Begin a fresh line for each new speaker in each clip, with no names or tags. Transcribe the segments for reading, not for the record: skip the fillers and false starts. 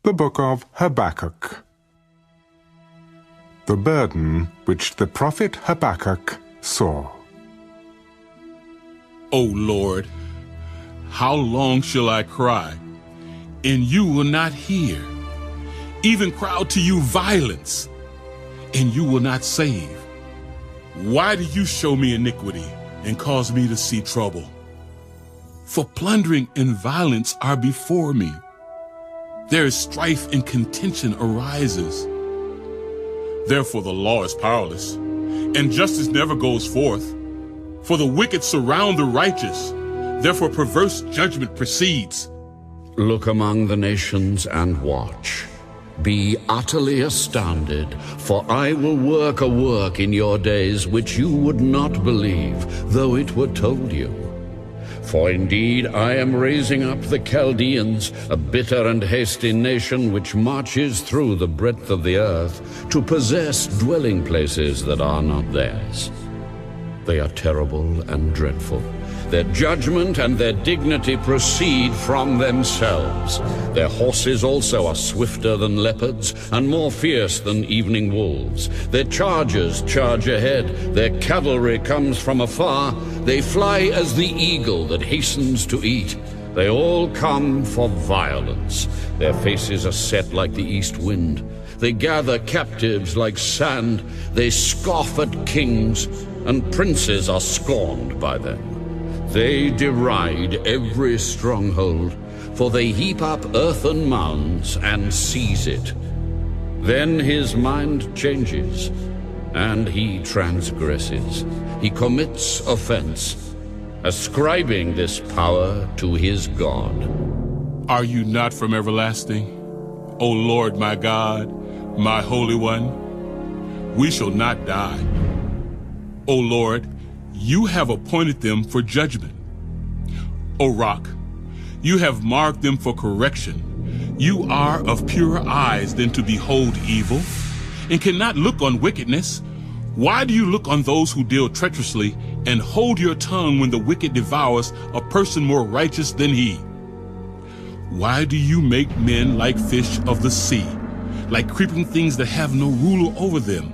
The book of Habakkuk. The burden which the prophet Habakkuk saw.
O Lord, how long shall I cry, and you will not hear? Even cry out to you violence, and you will not save. Why do you show me iniquity and cause me to see trouble? For plundering and violence are before me. There is strife and contention arises. Therefore the law is powerless, and justice never goes forth. For the wicked surround the righteous, therefore perverse judgment proceeds.
Look among the nations and watch. Be utterly astounded, for I will work a work in your days which you would not believe, though it were told you. For indeed I am raising up the Chaldeans, a bitter and hasty nation which marches through the breadth of the earth, to possess dwelling places that are not theirs. They are terrible and dreadful. Their judgment and their dignity proceed from themselves. Their horses also are swifter than leopards, and more fierce than evening wolves. Their chargers charge ahead. Their cavalry comes from afar. They fly as the eagle that hastens to eat. They all come for violence. Their faces are set like the east wind. They gather captives like sand. They scoff at kings, and princes are scorned by them. They deride every stronghold, for they heap up earthen mounds and seize it. Then his mind changes, and he transgresses. He commits offense, ascribing this power to his God.
Are you not from everlasting, O Lord my God, my Holy One? We shall not die. O Lord, you have appointed them for judgment. O Rock, you have marked them for correction. You are of purer eyes than to behold evil, and cannot look on wickedness. Why do you look on those who deal treacherously, and hold your tongue when the wicked devours a person more righteous than he? Why do you make men like fish of the sea, like creeping things that have no ruler over them?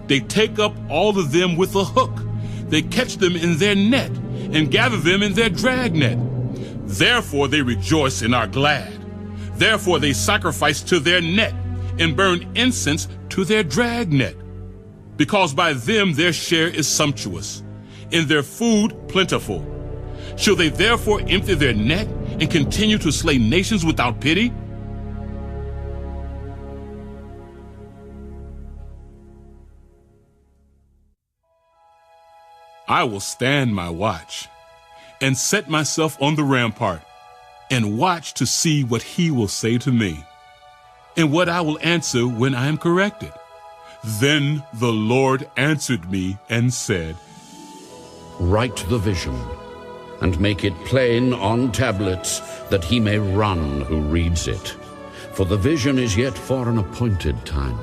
They take up all of them with a hook. They catch them in their net and gather them in their dragnet. Therefore they rejoice and are glad. Therefore they sacrifice to their net and burn incense to their dragnet. Because by them their share is sumptuous, and their food plentiful. Shall they therefore empty their net and continue to slay nations without pity? I will stand my watch and set myself on the rampart and watch to see what he will say to me and what I will answer when I am corrected. Then the Lord answered me and said,
Write the vision and make it plain on tablets, that he may run who reads it. For the vision is yet for an appointed time,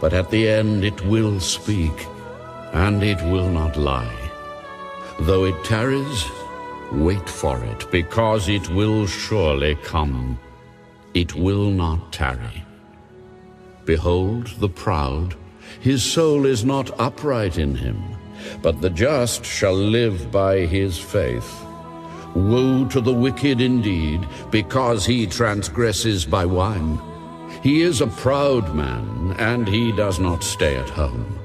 but at the end it will speak, and it will not lie. Though it tarries, wait for it, because it will surely come. It will not tarry. Behold the proud, his soul is not upright in him, but the just shall live by his faith. Woe to the wicked indeed, because he transgresses by wine. He is a proud man, and he does not stay at home.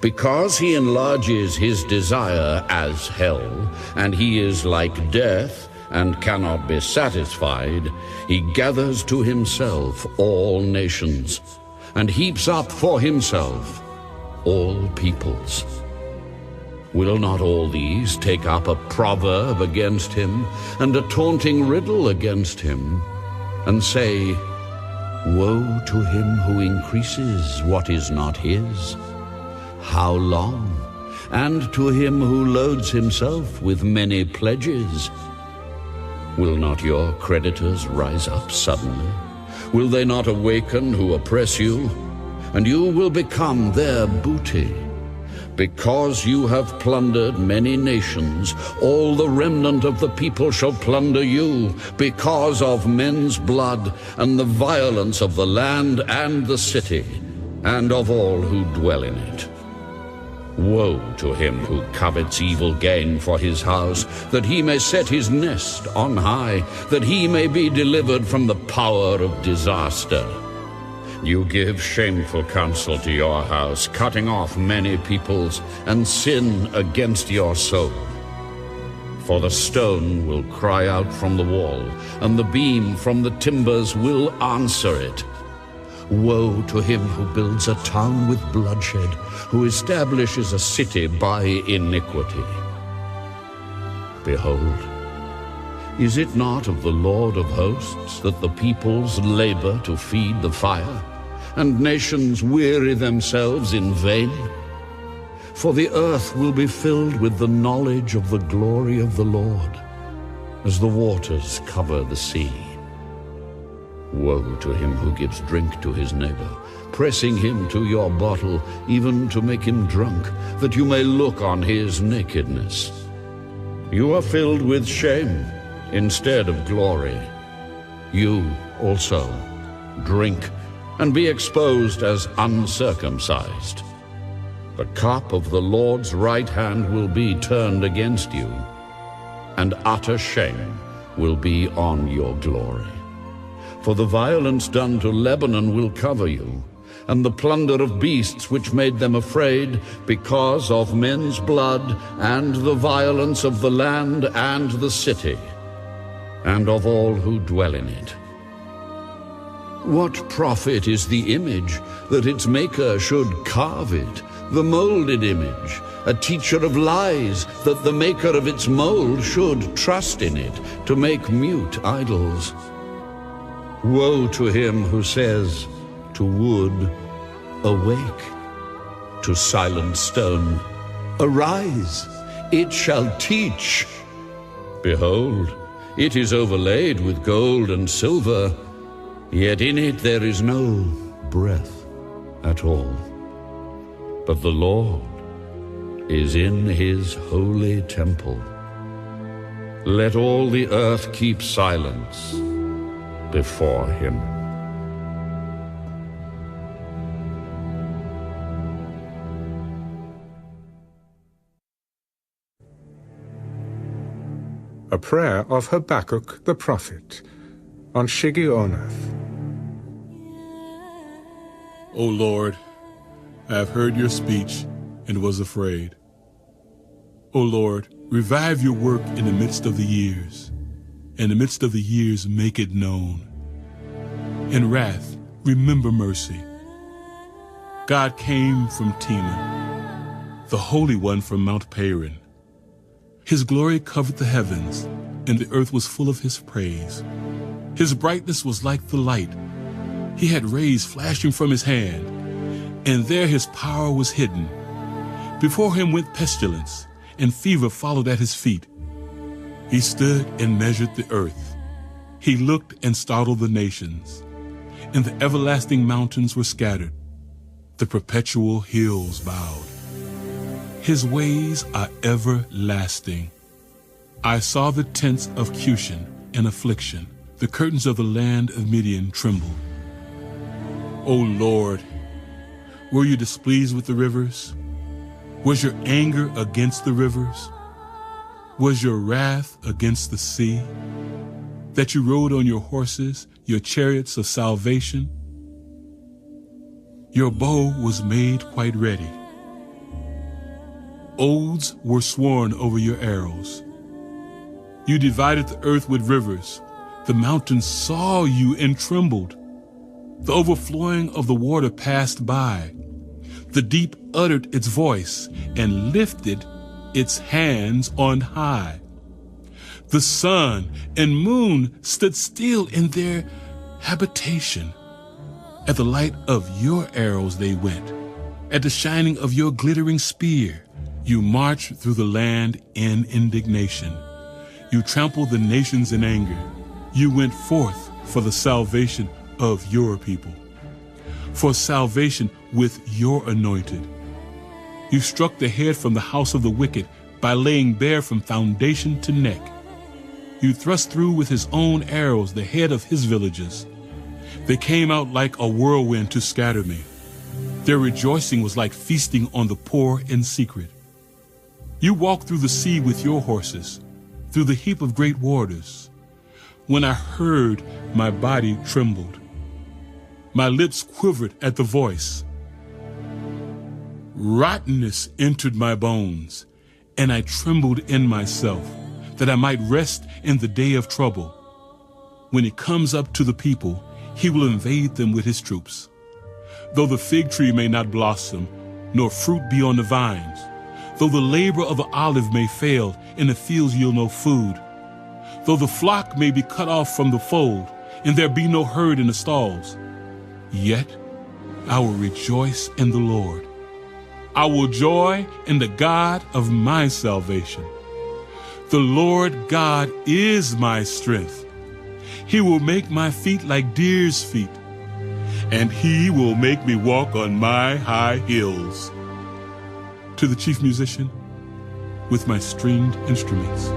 Because he enlarges his desire as hell, and he is like death, and cannot be satisfied, he gathers to himself all nations, and heaps up for himself all peoples. Will not all these take up a proverb against him, and a taunting riddle against him, and say, Woe to him who increases what is not his? How long? And to him who loads himself with many pledges? Will not your creditors rise up suddenly? Will they not awaken who oppress you? And you will become their booty. Because you have plundered many nations, all the remnant of the people shall plunder you, because of men's blood and the violence of the land and the city, and of all who dwell in it. Woe to him who covets evil gain for his house, that he may set his nest on high, that he may be delivered from the power of disaster. You give shameful counsel to your house, cutting off many peoples, and sin against your soul. For the stone will cry out from the wall, and the beam from the timbers will answer it. Woe to him who builds a town with bloodshed, who establishes a city by iniquity. Behold, is it not of the Lord of hosts that the peoples labor to feed the fire, and nations weary themselves in vain? For the earth will be filled with the knowledge of the glory of the Lord, as the waters cover the sea. Woe to him who gives drink to his neighbor, pressing him to your bottle, even to make him drunk, that you may look on his nakedness. You are filled with shame instead of glory. You also drink and be exposed as uncircumcised. The cup of the Lord's right hand will be turned against you, and utter shame will be on your glory. For the violence done to Lebanon will cover you, and the plunder of beasts which made them afraid, because of men's blood and the violence of the land and the city, and of all who dwell in it. What profit is the image that its maker should carve it, the molded image, a teacher of lies, that the maker of its mold should trust in it to make mute idols? Woe to him who says to wood, awake, to silent stone, arise, it shall teach. Behold, it is overlaid with gold and silver, yet in it there is no breath at all. But the Lord is in his holy temple. Let all the earth keep silence before him.
A prayer of Habakkuk the prophet on Shigionoth.
O Lord, I have heard your speech and was afraid. O Lord, revive your work in the midst of the years. In the midst of the years, make it known. In wrath, remember mercy. God came from Teman, the Holy One from Mount Paran. His glory covered the heavens, and the earth was full of his praise. His brightness was like the light. He had rays flashing from his hand, and there his power was hidden. Before him went pestilence, and fever followed at his feet. He stood and measured the earth. He looked and startled the nations, and the everlasting mountains were scattered. The perpetual hills bowed. His ways are everlasting. I saw the tents of Cushan in affliction. The curtains of the land of Midian trembled. O Lord, were you displeased with the rivers? Was your anger against the rivers? Was your wrath against the sea, that you rode on your horses, your chariots of salvation? Your bow was made quite ready. Oaths were sworn over your arrows. You divided the earth with rivers. The mountains saw you and trembled. The overflowing of the water passed by. The deep uttered its voice and lifted its hands on high. The sun and moon stood still in their habitation. At the light of your arrows they went. At the shining of your glittering spear, you marched through the land in indignation. You trampled the nations in anger. You went forth for the salvation of your people, for salvation with your anointed. You struck the head from the house of the wicked by laying bare from foundation to neck. You thrust through with his own arrows the head of his villages. They came out like a whirlwind to scatter me. Their rejoicing was like feasting on the poor in secret. You walked through the sea with your horses, through the heap of great waters. When I heard, my body trembled. My lips quivered at the voice. Rottenness entered my bones, and I trembled in myself, that I might rest in the day of trouble. When he comes up to the people, he will invade them with his troops. Though the fig tree may not blossom, nor fruit be on the vines, though the labor of the olive may fail, and the fields yield no food, though the flock may be cut off from the fold, and there be no herd in the stalls, yet I will rejoice in the Lord. I will joy in the God of my salvation. The Lord God is my strength. He will make my feet like deer's feet, and he will make me walk on my high hills. To the chief musician, with my stringed instruments.